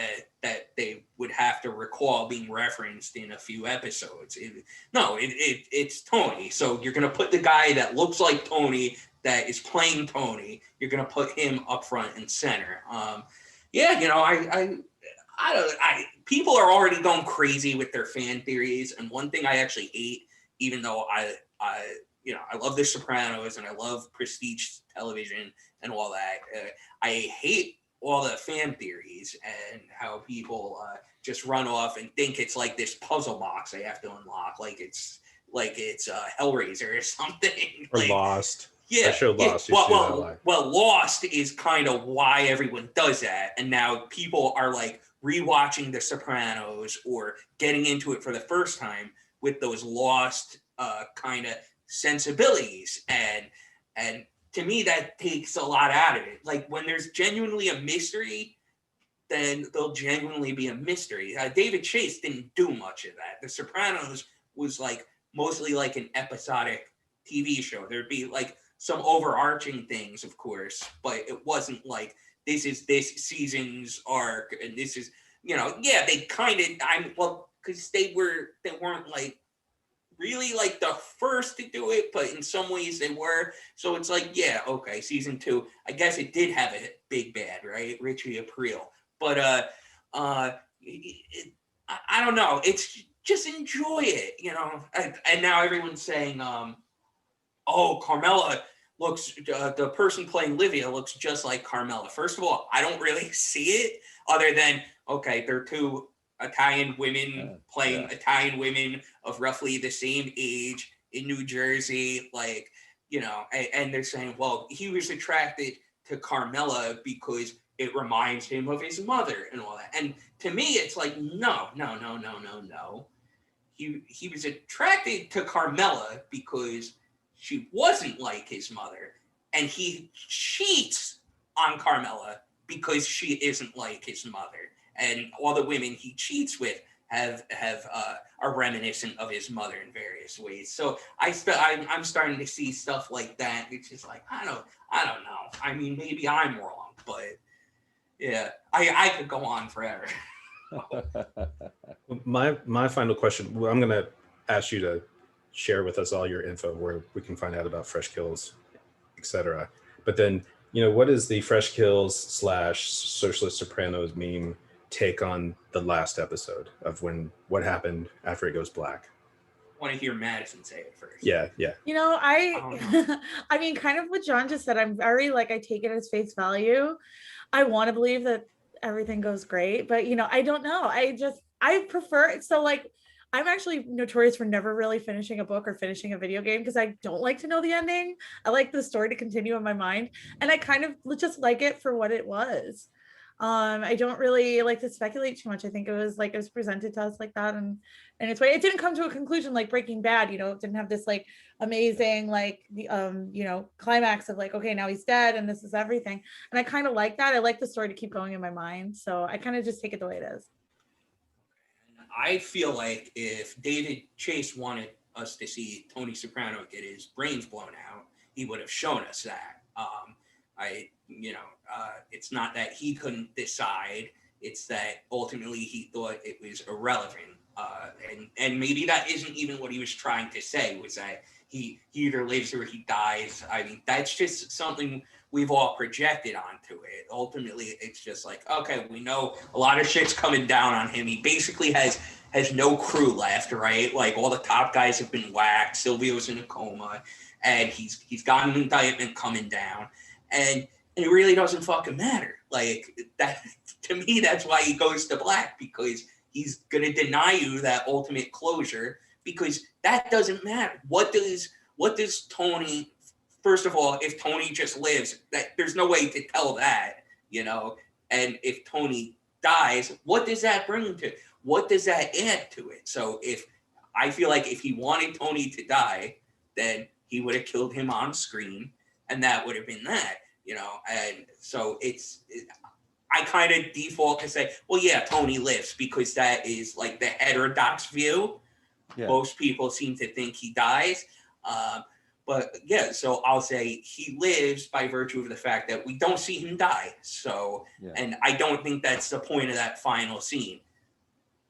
S4: that they would have to recall being referenced in a few episodes. It's Tony. So you're going to put the guy that looks like Tony, that is playing Tony, you're going to put him up front and center. Yeah, you know, people are already going crazy with their fan theories. And one thing I actually hate, even though I love The Sopranos and I love prestige television and all that, I hate all the fan theories and how people just run off and think it's like this puzzle box they have to unlock, like it's Hellraiser or something.
S1: Or
S4: like,
S1: Lost.
S4: Yeah.
S1: I showed Lost.
S4: Well, Lost is kind of why everyone does that. And now people are like rewatching The Sopranos or getting into it for the first time with those Lost kind of sensibilities. And to me, that takes a lot out of it. Like when there's genuinely a mystery, then there'll genuinely be a mystery. David Chase didn't do much of that. The Sopranos was like mostly like an episodic TV show. There'd be like some overarching things, of course, but it wasn't like this is this season's arc and this is, you know, yeah, they kind of, because they weren't like really like the first to do it, but in some ways they were. So it's like, yeah, okay, season 2, I guess it did have a big bad, right? Richie Aprile. But I don't know. It's just enjoy it, you know. And now everyone's saying, oh, Carmela looks, the person playing Livia looks just like Carmela. First of all, I don't really see it other than, okay, they're two Italian women playing Italian women of roughly the same age in New Jersey, like, you know, and they're saying, well, he was attracted to Carmela because it reminds him of his mother and all that. And to me, it's like, no. He was attracted to Carmela because she wasn't like his mother, and he cheats on Carmela because she isn't like his mother. And all the women he cheats with are reminiscent of his mother in various ways. So I'm starting to see stuff like that. It's just like, I don't know. I mean, maybe I'm wrong, but Yeah, I could go on forever.
S1: My final question. Well, I'm going to ask you to share with us all your info where we can find out about Fresh Kills, etc. But then, what is the Fresh Kills / Socialist Sopranos meme take on the last episode of what happened after it goes black?
S4: I want to hear Madison say it first.
S1: Yeah.
S3: I mean, kind of what John just said. I'm very I take it as face value. I want to believe that everything goes great, but I don't know. I prefer I'm actually notorious for never really finishing a book or finishing a video game because I don't like to know the ending. I like the story to continue in my mind, and I kind of just like it for what it was. I don't really like to speculate too much. I think it was presented to us like that, and its way. It didn't come to a conclusion like Breaking Bad. It didn't have this amazing climax of okay, now he's dead and this is everything. And I kind of like that. I like the story to keep going in my mind, so I kind of just take it the way it is.
S4: I feel like if David Chase wanted us to see Tony Soprano get his brains blown out, he would have shown us that. It's not that he couldn't decide; it's that ultimately he thought it was irrelevant. And maybe that isn't even what he was trying to say. Was that he either lives or he dies? I mean, that's just something we've all projected onto it. Ultimately, it's just okay, we know a lot of shit's coming down on him. He basically has no crew left, right? All the top guys have been whacked. Silvio's in a coma, and he's got an indictment coming down, and it really doesn't fucking matter. That to me, that's why he goes to black, because he's gonna deny you that ultimate closure, because that doesn't matter. What does Tony? First of all, if Tony just lives, there's no way to tell that, And if Tony dies, what does that bring to? What does that add to it? So I feel like if he wanted Tony to die, then he would have killed him on screen, and that would have been that, And so I kind of default to say, well, yeah, Tony lives, because that is the heterodox view. Yeah. Most people seem to think he dies. But yeah, so I'll say he lives by virtue of the fact that we don't see him die. So, yeah. And I don't think that's the point of that final scene.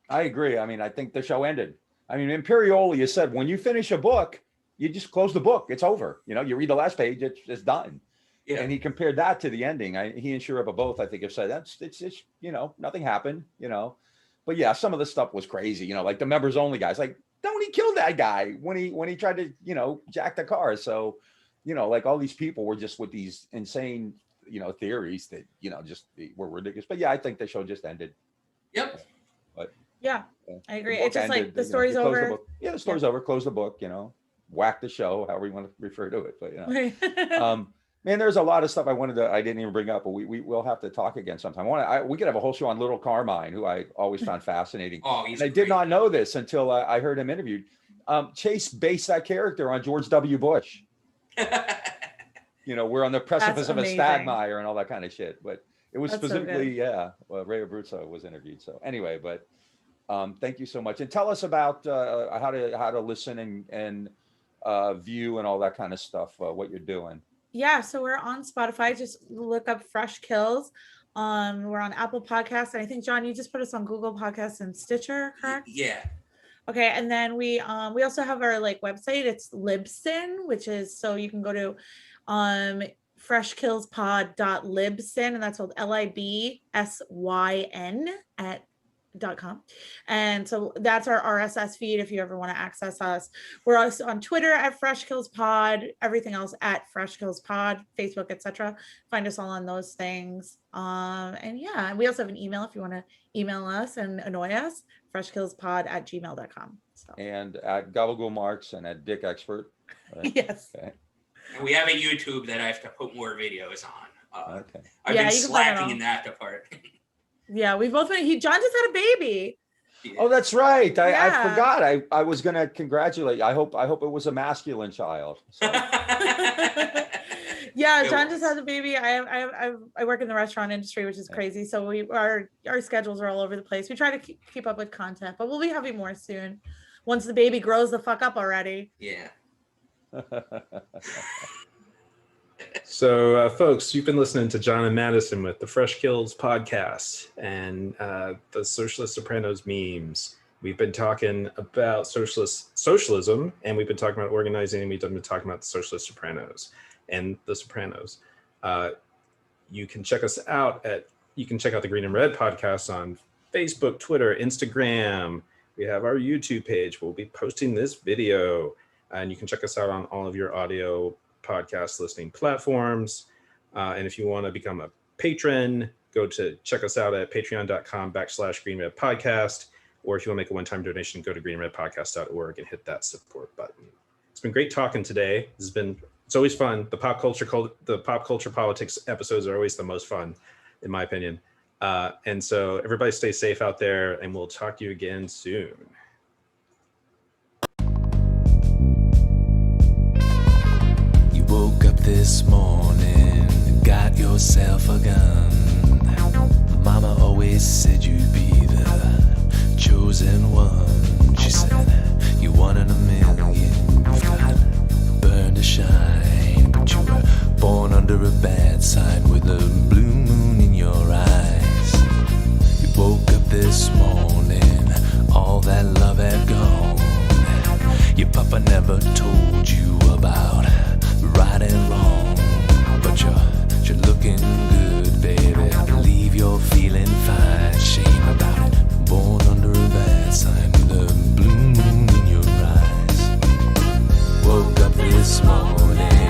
S2: I agree. I mean, I think the show ended. I mean, Imperioli has said, when you finish a book, you just close the book. It's over. You read the last page, it's done. Yeah. And he compared that to the ending. He and Shiraba both, I think, have said it's nothing happened, But yeah, some of the stuff was crazy, the members only guys, Tony killed that guy when he tried to, jack the car. So, all these people were just with these insane, theories that, just were ridiculous. But yeah, I think the show just ended.
S4: Yep.
S2: But
S3: yeah, I agree. It's just ended, the story's over.
S2: The story's over. Close the book, whack the show, however you want to refer to it. But, man, there's a lot of stuff I didn't even bring up, but we will have to talk again sometime. We could have a whole show on Little Carmine, who I always found fascinating.
S4: Oh,
S2: I did not know this until I heard him interviewed. Chase based that character on George W. Bush. We're on the precipice of a Stagmire and all that kind of shit. But it was specifically, Ray Abruzzo was interviewed. So anyway, but thank you so much. And tell us about how to listen and view and all that kind of stuff, what you're doing.
S3: Yeah, so we're on Spotify. Just look up Fresh Kills. We're on Apple Podcasts, and I think, John, you just put us on Google Podcasts and Stitcher, correct?
S4: Yeah.
S3: Okay, and then we also have our website. It's Libsyn, which is, so you can go to freshkillspod.libsyn, and that's called LIBSYN .com. And so that's our RSS feed if you ever want to access us. We're also on Twitter at Fresh Kills Pod, everything else at Fresh Kills Pod, Facebook, etc. Find us all on those things. And yeah, we also have an email if you want to email us and annoy us, freshkillspod@gmail.com. So.
S2: And at Gabagool Marks and at Dick Expert.
S3: Right? Yes.
S4: Okay. And we have a YouTube that I have to put more videos on.
S2: Okay.
S4: I've been slacking in that department.
S3: Yeah, we both went. John just had a baby.
S2: Yeah. Oh, that's right. I forgot. I was gonna congratulate you. I hope it was a masculine child. So.
S3: Yeah, John just has a baby. I work in the restaurant industry, which is crazy. So our schedules are all over the place. We try to keep up with content, but we'll be having more soon. Once the baby grows the fuck up already.
S4: Yeah.
S1: So, folks, you've been listening to John and Madison with the Fresh Kills podcast and the Socialist Sopranos memes. We've been talking about socialism, and we've been talking about organizing, and we've been talking about the Socialist Sopranos and the Sopranos. You can check us out you can check out the Green and Red podcast on Facebook, Twitter, Instagram. We have our YouTube page. We'll be posting this video, and you can check us out on all of your audio podcast listening platforms. And if you want to become a patron, check us out at patreon.com/greenredpodcast. Or if you want to make a one-time donation, go to greenredpodcast.org and hit that support button. It's been great talking today. It's always fun. The pop culture politics episodes are always the most fun, in my opinion. And so everybody stay safe out there, and we'll talk to you again soon.
S5: You woke up this morning and got yourself a gun. Mama always said you'd be the chosen one. She said, you one in a million, you've got burned to shine. But you were born under a bad sign with a blue moon in your eyes. You woke up this morning, all that love had gone. Your papa never told you about right and wrong. But you're looking good, baby. I believe you're feeling fine. Shame about it. Born under a bad sign with a blue moon in your eyes. Woke up this morning